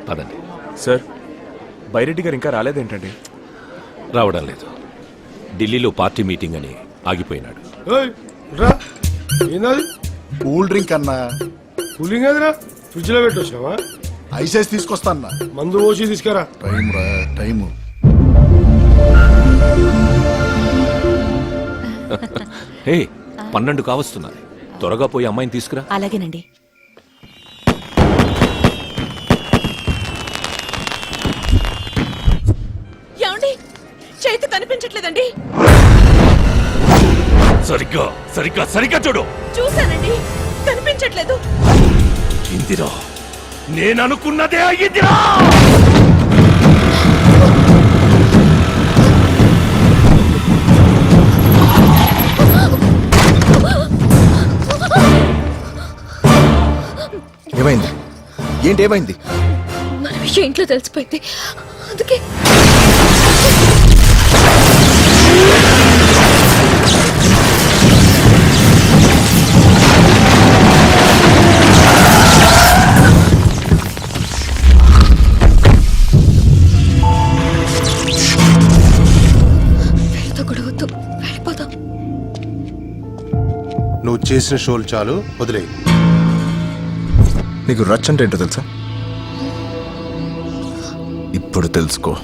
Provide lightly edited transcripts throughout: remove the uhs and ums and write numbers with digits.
పదండి. సార్, బైరెడ్డి గారు ఇంకా రాలేదేంటండి? రావడం లేదు. ఢిల్లీలో పార్టీ మీటింగ్ అని ఆగిపోయినాడు. కూల్ డ్రింక్ అన్నా. కూలింగ్ అదిరా, ఫ్రిడ్జ్ లో పెట్టొచ్చావా? ఐసెస్ తీసుకొస్తా అన్నా. మందు పోసి తీసుకురా. టైం రా, టైము. హే, 12 కావస్తున్నది. త్వరగా పోయి అమ్మాయిని తీసుకురా. అలాగేనండి. ఏమండి, చేతి కనిపించట్లేదండి. సరిగ్గా సరిగ్గా సరిగ్గా చూడు. చూశానండి, కనిపించట్లేదు. ఇందిరా, నేను అనుకున్నదే అయ్యిందిరా. ఏమైంది? ఏంటి ఏమైంది? మన విషయం ఇంట్లో తెలిసిపోయింది, అందుకే. వెళ్ళిపోతాం. నువ్వు చేసిన షోలు చాలు, వదిలేయి. నీకు రచ్ అంటే ఏంటో తెలుసా? ఇప్పుడు తెలుసుకో.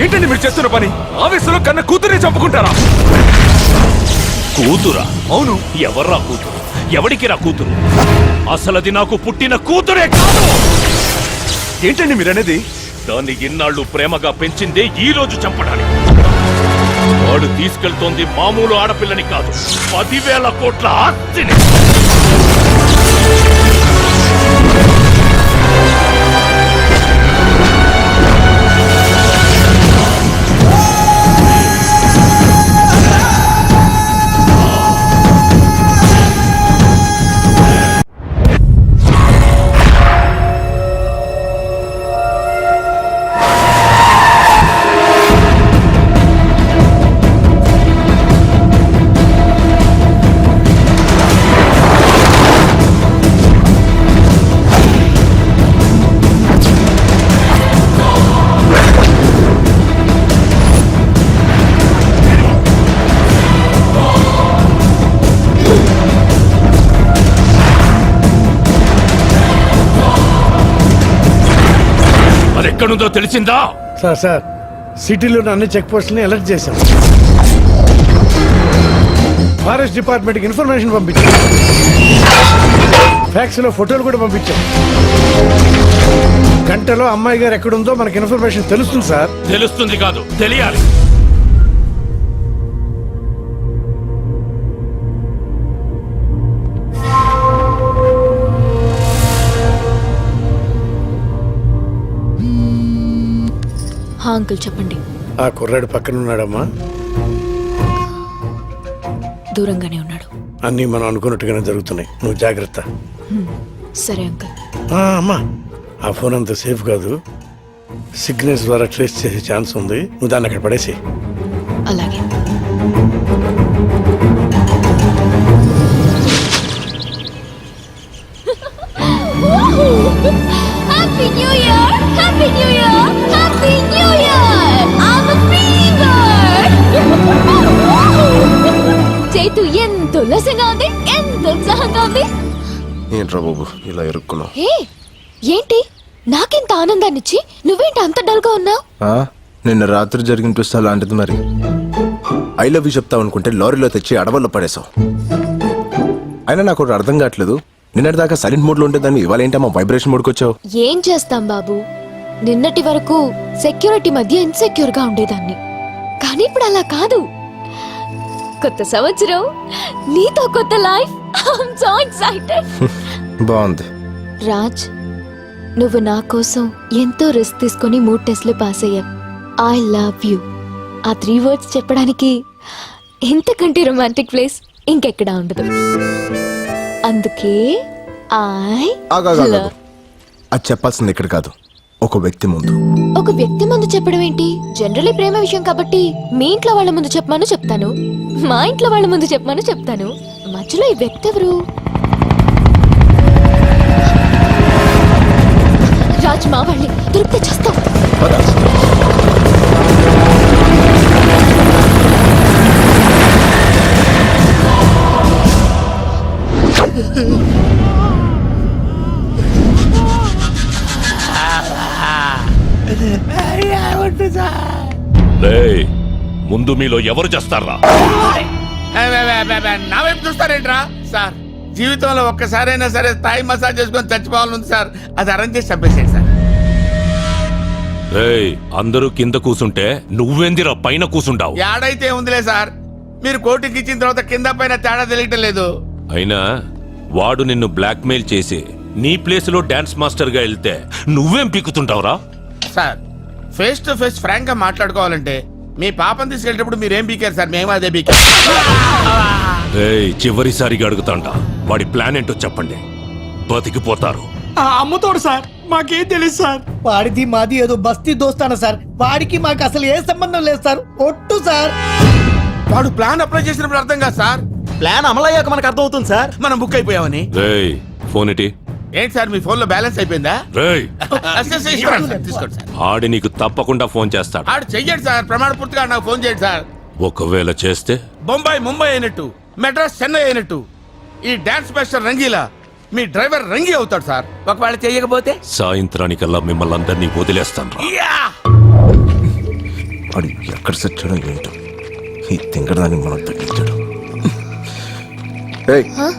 ఏంటండి మీరు చేస్తున్న పని? ఆవేశంలో కన్న కూతురే చంపుకుంటారా? కూతురా? అవును. ఎవర్రా కూతురు? ఎవడికి రా కూతురు? అసలది నాకు పుట్టిన కూతురే కాదు. ఏంటండి మీరనేది? దాన్ని ఇన్నాళ్ళు ప్రేమగా పెంచిందే ఈ రోజు చంపడానికి. వాడు తీసుకెళ్తోంది మామూలు ఆడపిల్లని కాదు, 10,000 కోట్ల ఆస్తిని. అది ఎక్కడుందో తెలిసిందా? సార్ సిటీలోని అన్ని చెక్ పోస్టులని అలర్ట్ చేశాం. ఫారెస్ట్ డిపార్ట్మెంట్కి ఇన్ఫర్మేషన్ పంపించాం. ఫ్యాక్స్ లో ఫోటోలు కూడా పంపించాం. గంటలో అమ్మాయి గారు ఎక్కడుందో మనకి ఇన్ఫర్మేషన్ తెలుస్తుంది సార్. తెలుస్తుంది కాదు, తెలియాలి. అంకుల్ చెప్పండి. ఆ కుర్రాడు పక్కన ఉన్నాడమ్మా. దూరంగానే ఉన్నాడు. అన్నీ మనం అనుకున్నట్టుగానే జరుగుతున్నాయి. నువ్వు జాగ్రత్త. సరే అంకుల్. అమ్మా, ఆ ఫోన్ అంత సేఫ్ కాదు. సిగ్నల్స్ ద్వారా ట్రేస్ చేసే ఛాన్స్ ఉంది. నువ్వు దాన్ని అక్కడ పడేసి. అలాగే. Happy New Year! Happy New Year! Happy New Year! I'm a fever! చేతు ఎంత ఉల్లాసంగా ఉంది, ఎంత ఉత్సాహంగా ఉంది. ఏంట్రా బాబు ఇలా ఇరుక్కున్నావు? హే, ఏంటి నాకెంత ఆనందాన్నిచ్చి నువ్వేంటి అంత డల్గా ఉన్నావు? నిన్న రాత్రి జరిగిన ట్విస్ట్ అలాంటిది. మరి ఐ లవ్ యూ చెప్తావు అనుకుంటే లారీలో తెచ్చి అడవుల్లో పడేసావు. అయినా నాకు ఒకటి అర్థం కావట్లేదు. నిన్నటి దాకా సైలెంట్ మోడ్ లో ఉండేదాన్ని ఇవాళ ఏంటమ్మా వైబ్రేషన్ మోడ్కి వచ్చావు? ఏం చేస్తాం బాబు, నిన్నటి వరకు సెక్యూరిటీ మధ్య ఇన్సెక్యూర్ గా ఉండేదాన్ని. కానీ ఇప్పుడు అలా కాదు. కొత్త సంవత్సరం, నీతో కొత్త లైఫ్. I'm so excited. బాగుంది. రాజ్, నువ్వు నా కోసం ఎంతో రిస్క్ తీసుకొని 3 టెస్ట్లు పాస్ అయ్యావు. I love you. ఆ 3 words చెప్పడానికి ఇంతకంటే రొమాంటిక్ ప్లేస్ ఇంకెక్కడా ఉండదు. అందుకే అది చెప్పాల్సింది ఇక్కడ కాదు, ఒక వ్యక్తి ముందు. ఒక వ్యక్తి ముందు చెప్పడం ఏంటి? జనరలీ ప్రేమ విషయం కాబట్టి మీ ఇంట్లో వాళ్ళ ముందు చెప్పమని చెప్తాను, మా ఇంట్లో వాళ్ళ ముందు చెప్పమని చెప్తాను. మధ్యలో ఈ వ్యక్తి ఎవరు? రాజ్, మా వాళ్ళని దొరికితే చేస్తాం. రేయ్, ముందు మీలో ఎవరు చేస్తారా? నా వైపు చూస్తారేంట్రా సార్? జీవితంలో ఒక్కసారైనా సరే థాయ్ మసాజ్ చేసుకొని చచ్చిపోవాలని సార్. అది అరేంజ్ చేసి చంపేసేయండి సార్. రేయ్, అందరూ కింద కూసుంటే నువ్వెందిరా పైన కూసుంటావు? ఏడైతే ఉందిలే సార్, మీరు కోర్టుకి ఇచ్చిన తర్వాత కింద పైన తేడా తెలియటం లేదు. అయినా వాడు నిన్ను బ్లాక్మెయిల్ చేసి నీ ప్లేస్ లో డాన్స్ మాస్టర్ గా వెళ్తే నువ్వేం పీకుతుంటావురా? Sir, face to face frank గా మాట్లాడుకోవాలంటే మీ పాపం తీసుకెళ్ళేటప్పుడు మీరేం పీకారు సార్? మేము అదే పీకారు. రేయ్, చివరిసారిగా అడుగుతాంట, వాడి ప్లాన్ ఏంటో చెప్పండి. బతికిపోతారు. అమ్ముతోడు సార్, మాకేం తెలియదు సార్. వాడిది మాది ఏదో బస్తీ దోస్తాన సార్. వాడికి మాకు అసలు ఏ సంబంధం లేదు సార్. ఒట్టు సార్. వాడు ప్లాన్ అప్లై చేసినప్పుడు అర్థం కాదు సార్. ప్లాన్ అమలయ్యాక మనకు అర్థం అవుతుంది సార్. మనం బుక్ అయిపోయామని. రేయ్, ఫోన్ ఇటీ. ఏంటి సార్, మీ ఫోన్ లో బ్యాలెన్స్ అయిపోయిందా? రేయ్, తీసుకోండి సార్. ఆడి నీకు తప్పకుండా ఫోన్ చేస్తాడు. ఆడు చెయ్యండి సార్, ప్రమాణ పూర్తిగా నాకు ఫోన్ చేయండి సార్. ఒకవేళ చేస్తే బొంబాయి ముంబై అయినట్టు, మెడ్రాస్ చెన్నై అయినట్టు ఈ డాన్స్ మాస్టర్ రంగీలా మీ డ్రైవర్ రంగి అవుతాడు సార్. ఒకవేళ చేయకపోతే సాయంత్రానికల్లా మిమ్మల్ని అందరినీ వదిలేస్తాను. వాడు ఎక్కడ సచ్చాడో ఏంటో, ఈ తింగరదాన్ని మనం తగ్గించాడు.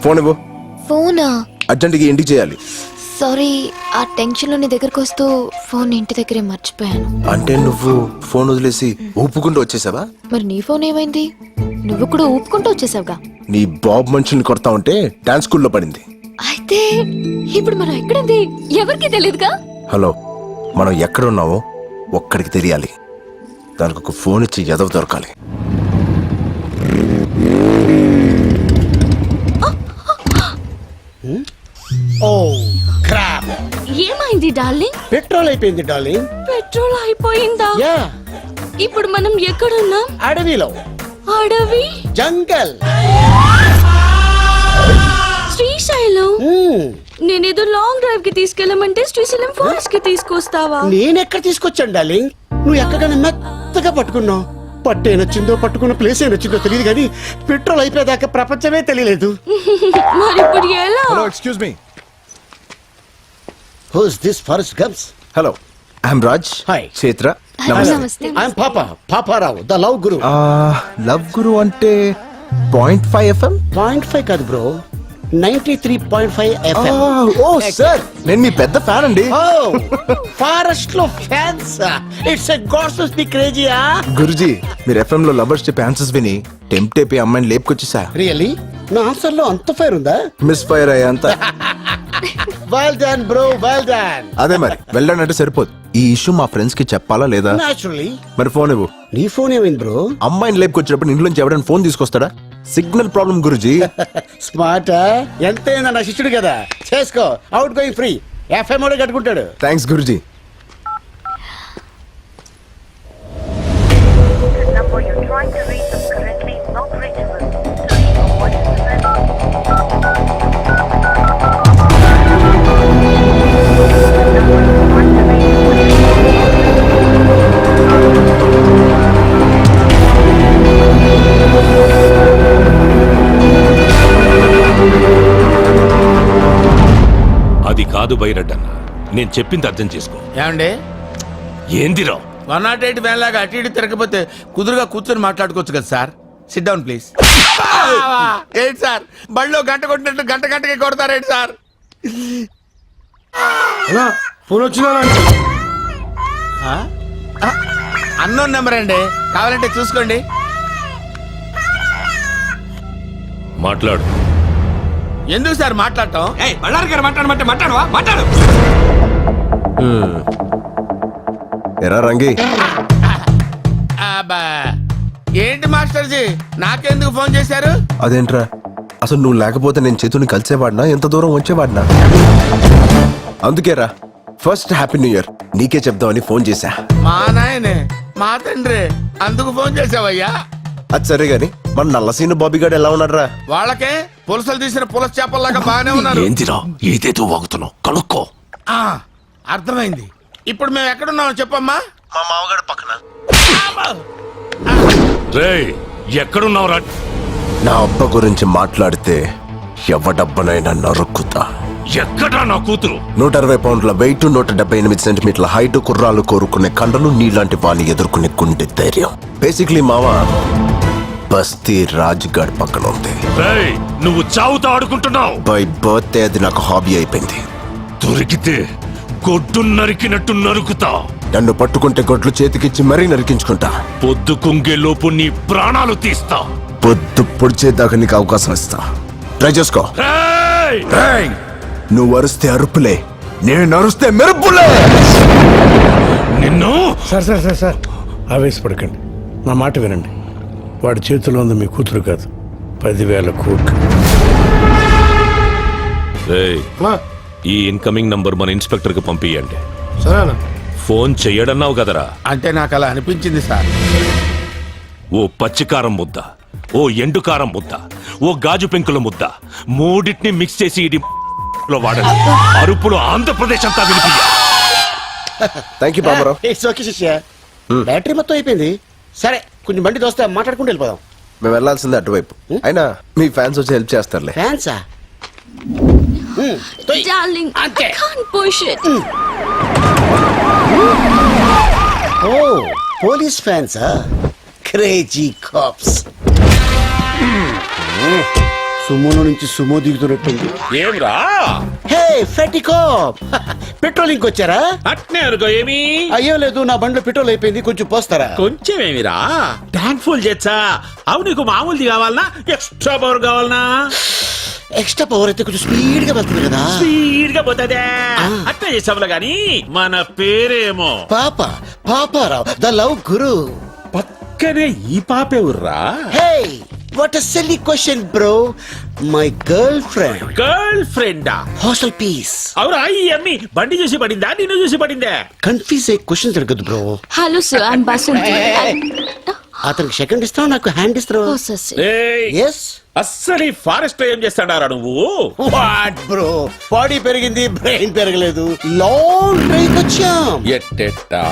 ఫోన్ ఇవ్వు. ఫోనా? అర్జెంట్గా ఇంటికి చేయాలి. సారీ, ఆ టెన్షన్ లో నీ దగ్గరకు వస్తూ ఫోన్ ఇంటి దగ్గరే మర్చిపోయాను. అంటే నువ్వు ఫోన్ వదిలేసి ఊపుకుంటూ వచ్చేసావా? మరి నీ ఫోన్ ఏమైంది? నువ్వు కూడా ఊపుకుంటూ వచ్చేసావుగా. నీ బాబు మనుషుల్ని కొడతా ఉంటే డాన్స్ స్కూల్లో పడింది. అయితే ఇప్పుడు మనం ఎక్కడుంది ఎవరికి తెలియదుగా. హలో, మనం ఎక్కడున్నావో ఒక్కడికి తెలియాలి. దానికి ఒక ఫోన్ ఇచ్చి ఎదవ దొరకాలి. ఓ క్రాప్. ఏమైంది డార్లింగ్? పెట్రోల్ అయిపోయింది డార్లింగ్. పెట్రోల్ అయిపోయిందా? యా. ఇప్పుడు మనం ఎక్కడున్నాం? అడవిలో. అడవి? జంగల్. శ్రీశైలం. నేనేదో లాంగ్ డ్రైవ్ కి తీసుకెళ్ళమంటే శ్రీశైలం ఫారెస్ట్ కి తీసుకొస్తావా? నేనెక్కడ తీసుకొచ్చాను డార్లింగ్? నువ్వు ఎక్కగానే మెత్తగా పట్టుకున్నావు. పట్టే నచ్చిందో పట్టుకున్న ప్లేస్ ఏ నచ్చిందో తెలియదు కానీ పెట్రోల్ అయిపోయేదాకా ప్రపంచమే తెలియలేదు. మరి ఇప్పుడు ఎలా? Hello, excuse me. Who's this Forrest Gumps? Hello, I'm Raj. Hi. Chaitra. నమస్తే. I'm Paparao the love guru. Love guru అంటే 0.5 FM. 0.5 కాదు బ్రో, 93.5 FM. ఓ సార్, నేను మీ పెద్ద ఫ్యాన్ అండి. ఫారెస్ట్ లో fans. It's a god's speak క్రేజీయా. గురుజీ, మీరు FM లో లవర్స్ చెప్పే ఆన్సర్స్ విని టెంప్ట్ అయిపోయి అమ్మాయిని లేపుకొచ్చేసా. రియల్లీ నా ఆన్సర్ లో అంత ఫైర్ ఉందా? మిస్ ఫైర్ అయ్యా అంత. Well done bro, well done. అదే మరి వెళ్ళానంటే సరిపోదు. ఈ ఇష్యూ మా ఫ్రెండ్స్ కి చెప్పాలా లేదా? నాచురల్లీ. మరి ఫోన్ ఇవ్వు. నీ ఫోన్ ఏమైంది బ్రో? అమ్మాయిని లేపుకొచ్చినప్పుడు ఇంట్లోంచి ఎవరైనా ఫోన్ తీసుకొస్తాడా? Signal problem Guruji. స్మార్ట్. ఎంతైనా నా శిష్యుడు కదా, చేసుకో. Out going free. FM కూడా కట్టుకుంటాడు. Thanks Guruji. The number you're trying to reach is currently not reachable. Please avoid this message. అది కాదు బైరడ్డన్న, నేను చెప్పింది అర్థం చేసుకో. ఏమండి ఏందిరా 108 వ్యాన్ లాగా అటు ఇటు తిరగకపోతే కుదురుగా కూర్చొని మాట్లాడుకోవచ్చు కదా సార్. SIT down please. ఏంటి సార్ బళ్ళో గంట కొట్టినట్టు గంట గంటకి కొడతారేంటి సార్? ఫోన్ వచ్చినా అన్నోన్ నెంబర్ అండి, కావాలంటే చూసుకోండి. మాట్లాడు. ఎందుకు సార్ మాట్లాడటం? బళ్ళారి గారు మాట్లాడమంటే మాట్లాడవా? మాట్లాడు. ఎరా రంగి, అబ్బా, ఏంటి మాస్టర్జీ నాకెందుకు ఫోన్ చేశారు? అదేంట్రా, అసలు నువ్వు లేకపోతే నేను చేతుని కలిసేవాడినా, ఎంత దూరం వచ్చేవాడినా? అందుకేరా ఫస్ట్ హ్యాపీ న్యూ ఇయర్ నీకే చెప్దామని ఫోన్ చేశా. మా నాయనే మా తండ్రి అందుకు ఫోన్ చేసావయ్యా. అది సరే గాని మన నల్లసీను బాబీగాడు ఎలా ఉన్నారా? వాళ్ళకే పులసలు తీసిన పులస చేపల్లాగా బాగానే ఉన్నారు. ఏందిరా ఏదేదో వాగుతున్నావు, కనుక్కో. ఆ, అర్థమైంది. ఇప్పుడు మేము ఎక్కడున్నామో చెప్పమ్మా. మా మామగాడు పక్కన. రేయ్ ఎక్కడున్నావురా? నా అబ్బ గురించి మాట్లాడితే ఎవడబ్బనైనా నరుక్కుతా. ఎక్కడా నా కూతురు? 160 పౌండ్ల వెయిట్, 178 సెంటీమీటర్ల హైట్, కుర్రాలు కోరుకునే కండలు, నీలాంటి వాణ్ణి ఎదుర్కొనే గుండె ధైర్యం. బేసిక్లీ మావా బస్తీ రాజ్గాడ్ పక్కన ఉంది. రేయ్ నువ్వు చావుతో ఆడుకుంటున్నావు. బై బర్త్డే అది నాకు హాబీ అయిపోయింది. దొరికితే గొడ్డు నరికినట్టు నరుకుతా. నన్ను పట్టుకుంటే గొడ్లు చేతికిచ్చి మరీ నరికించుకుంటా. పొద్దు కుంగేలోపు నీ ప్రాణాలు తీస్తా. పొద్దు పొడిచేదాకా నీకు అవకాశం ఇస్తా. ట్రై చేసుకో. రేయ్! నువ్వు అరుస్తే అరుపులే, నేను అరుస్తే మెరుపులే. నిన్ను సార్ సార్ సార్ సార్ ఆవేశపడకండి, నా మాట వినండి. వాడి చేతిలో ఉంది మీ కూతురు కాదు, 10,000 కోట్లు. రేయ్, ఈ ఇన్కమింగ్ నంబర్ మన ఇన్స్పెక్టర్ కి పంపియండి. సరేనా? ఫోన్ చెయ్యడన్నావు కదరా? అంటే నాకు అలా అనిపించింది సార్. ఓ పచ్చికారం ముద్ద, ఓ ఎండుకారం ముద్ద, ఓ గాజు పెంకుల ముద్ద, మూడింటిని మిక్స్ చేసి ఇది లో వాడండి. అరుపులు ఆంధ్రప్రదేశ్ అంతా వినిపించాలి. Thank you Baburao. It's okay శిష్య. బ్యాటరీ మొత్తం అయిపోయింది. సరే కొంచెం బండి దోస్తే మాట్లాడుకుంటూ వెళ్ళిపోదాం. మేము వెళ్ళాల్సిందే అటువైపు. అయినా మీ ఫ్యాన్స్ వచ్చి హెల్ప్ చేస్తారులే. ఫ్యాన్సా? Darling, I Okay. can't push it. ఓ పోలీస్ ఫ్యాన్సా? Crazy cops. సుమోలో నుంచి సుమో దిగుతున్నట్టుంది. ఏమిరా హే ఫెటీ కాప్, పెట్రోలింగ్ వచ్చారా? అట్నే అనుకో. ఏమి అయ్యో లేదు, నా బండిలో పెట్రోల్ అయిపోయింది, కొంచెం పోస్తారా? కొంచెం ఏమిరా, ట్యాంక్ ఫుల్ చేచ్చా. అవు నీకు మామూలుది కావాలనా ఎక్స్ట్రా పవర్ కావాలనా? ఎక్స్ట్రా పవర్ అయితే కొంచెం స్పీడ్ గా వెళ్తుంది కదా. స్పీడ్ గా పోతుందే. అట్నే చేసావులా గాని మన పేరేమో పాపారావు ద లవ్ గురు. పక్కనే ఈ పాపేవుర్రా? Hey what a silly question bro. My girlfriend. Girl ఫ్రెండా? Hostel piece. అవురా? ఈ అమ్మి బండి చూసి పడిందా నిన్ను చూసి పడిందే? కన్ఫ్యూజ్ అయ్యే క్వశ్చన్స్ అడగద్దు bro. Hello sir, I'm Basanti. అతనికి సెకండ్ ఇస్తావు, నాకు హ్యాండ్ ఇస్తావు. Possessive. ఏయ్, ఎస్ అస్సలు ఈ ఫారెస్ట్ లో ఏం చేస్తాడారా నువ్వు? వాట్ బ్రో, బాడీ పెరిగింది, బ్రెయిన్ పెరగలేదు. లాంగ్ డ్రైవ్ వచ్చాం. ఎట్టెట్టా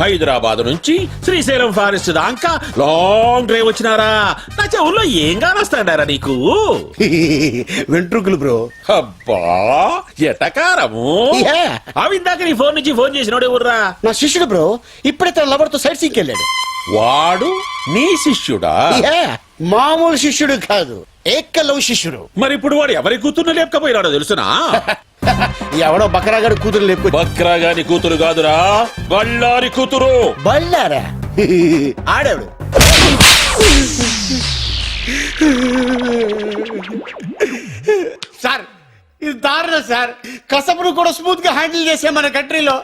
హైదరాబాద్ నుంచి శ్రీశైలం ఫారెస్ట్ దాకా లాంగ్ డ్రైవ్ వచ్చినారా? నా చెవుల్లో ఏం కానొస్తాడారా నీకు? వెంట్రుకలు బ్రో. అబ్బా ఎటకారము. Yeah. అవి ఇందాక నీ ఫోన్ నుంచి ఫోన్ చేసినోడే ఊర్రా. నా శిష్యుడు బ్రో, ఇప్పుడే తన లవర్ తో సైట్ సీకి వెళ్ళాడు. వాడు నీ శిష్యుడా? Yeah. మామూలు శిష్యుడు కాదు, ఏకలవ్ శిష్యుడు. మరి ఇప్పుడు వాడు ఎవరి కూతుర్ని లేపకపోయినాడో తెలుసునా? ఎవడో బకరాగాడు కూతురు లేపు. బక్రాగాని కూతురు కాదురా, బళ్ళారి కూతురు. బళ్ళారా? ఆడాడు. సార్ ఇది దారుణం సార్. కసపును కూడా స్మూత్ గా హ్యాండిల్ చేసే మన కంట్రీలో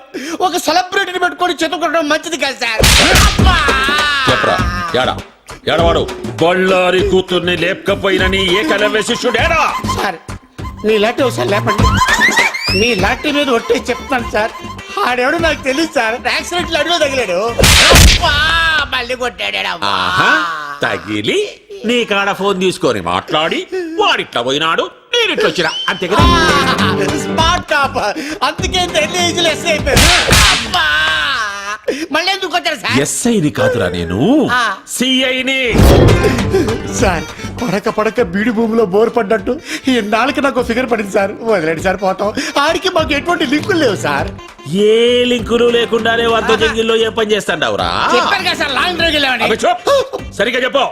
ఒక సెలబ్రిటీని పెట్టుకొని చెతుకోవడం మంచిది కాదు సార్. చెప్పరా యాడా ఎడవాడు బళ్ళారి కూతుర్ని లేపకపోయిన నీ ఏకలవ్య శిష్యుడేరా? సార్ నీ లాంటి ఒకసారి లేపండి. మీ లాంటి మీద ఒట్టే చెప్తాను సార్. ఆడెవడు నాకు తెలియదు సార్. యాక్సిడెంట్ అడుగు తగిలాడు, మళ్ళీ కొట్టాడు. ఆహా, తగిలి నీ కాడ ఫోన్ తీసుకొని మాట్లాడి వాడిట్లా పోయినాడు, నేనిట్లా వచ్చినా, అంతే కదా? Smart top. అందుకే ఏజ్ లెస్ అయిపోయారు. మళ్ళీ ఎందుకు వచ్చారు సార్? ఎస్ఐని కాదురా నేను, సిఐని. సార్ పడక పడక బీడి భూమిలో బోర్ పడ్డట్టు ఈ నాలుగు నాకు ఫిగర్ పడింది సార్. వదిలేండి సార్, పోతాం. ఆడికి మాకు ఎటువంటి లింకులు లేవు సార్. ఏ లింకులు లేకుండానే వంద జంగిల్లో ఏ పని చేస్తాండావురా? చెప్పారు కదా సార్, లాంగ్ డ్రైవ్ వెళ్ళామని. అబ్బే చూప్, సరిగ్గా చెప్పు.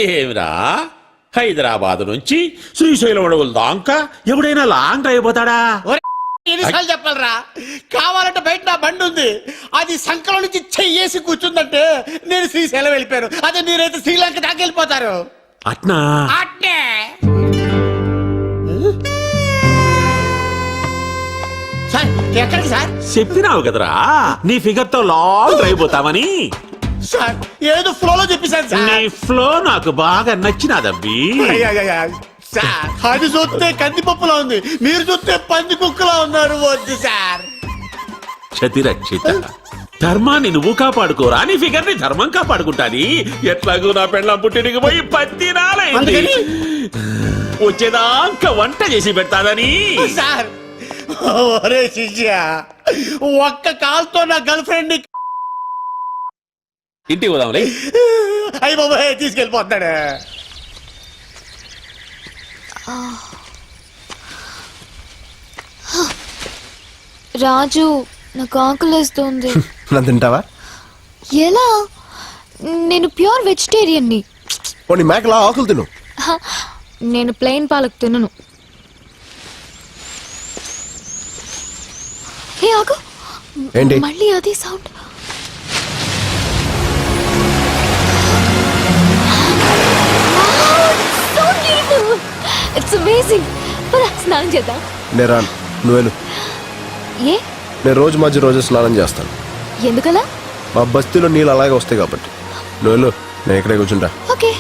ఏమిరా, హైదరాబాద్ నుంచి శ్రీశైలం అడవుల దాకా ఎవడైనా లాంగ్ డ్రైవ్ పోతాడా? ఎన్నిసార్లు చెప్పాలరా? కావాలంటే బయట నా బండి ఉంది, అది సంకలం నుంచి చెయ్యేసి కూర్చుందంటే నేను శ్రీశైలం వెళ్ళిపోయాను. అదే మీరైతే శ్రీలంక దాకా వెళ్ళిపోతారు. అట్నా? అట్నే. సార్ ఎక్కడికి సార్? చెప్పినావు కదరా నీ ఫిగర్ తో లాంగ్ డ్రైవ్ పోతామని. సార్ ఏదో ఫ్లోలో చెప్పేశాను సార్. నీ ఫ్లో నాకు బాగా నచ్చినాదబ్బి. అయ్యయ్యయ్య. సార్ అది చూస్తే కందిపప్పులా ఉంది, మీరు చూస్తే పంది కుక్కలా ఉన్నారు. వద్దు సార్. క్షతిరక్షిత, ధర్మాన్ని నువ్వు కాపాడుకోరా, నీ ఫిగర్ ని ధర్మం కాపాడుకుంటాది. ఎట్లాగూ నా పెళ్ళం పుట్టినకి పోయి 10 నాలైంది. అందుకని? వచ్చేదాకా వంట చేసి పెడతాదని. సార్ ఒరే శిష్య, ఒక్క కాల్తో నా గర్ల్ ఫ్రెండ్ ని ఇంటికి పోదాంలే. అయ్యి బాబాయ్ తీసుకెళ్ళిపోతాడు. రాజు నాకు ఆకలేస్తుంది. నా తింటావా? ఎలా? నేను ప్యూర్ వెజిటేరియన్ని. పోనీ మేకలా ఆకులు తిను. నేను ప్లెయిన్ పాలక్ తినను. హే ఆగు. ఏంటి? మళ్ళీ అదే సౌండ్. It's amazing. స్నానం చేద్దాం. నేను రాను, నువ్వు వెళ్ళు. ఏ? నేను రోజు స్నానం చేస్తాను. ఎందుకలా? మా బస్తీలో నీళ్ళు అలాగే వస్తాయి కాబట్టి. నువ్వు వెళ్ళు, నేను ఇక్కడే కూర్చుంటా. ఓకే.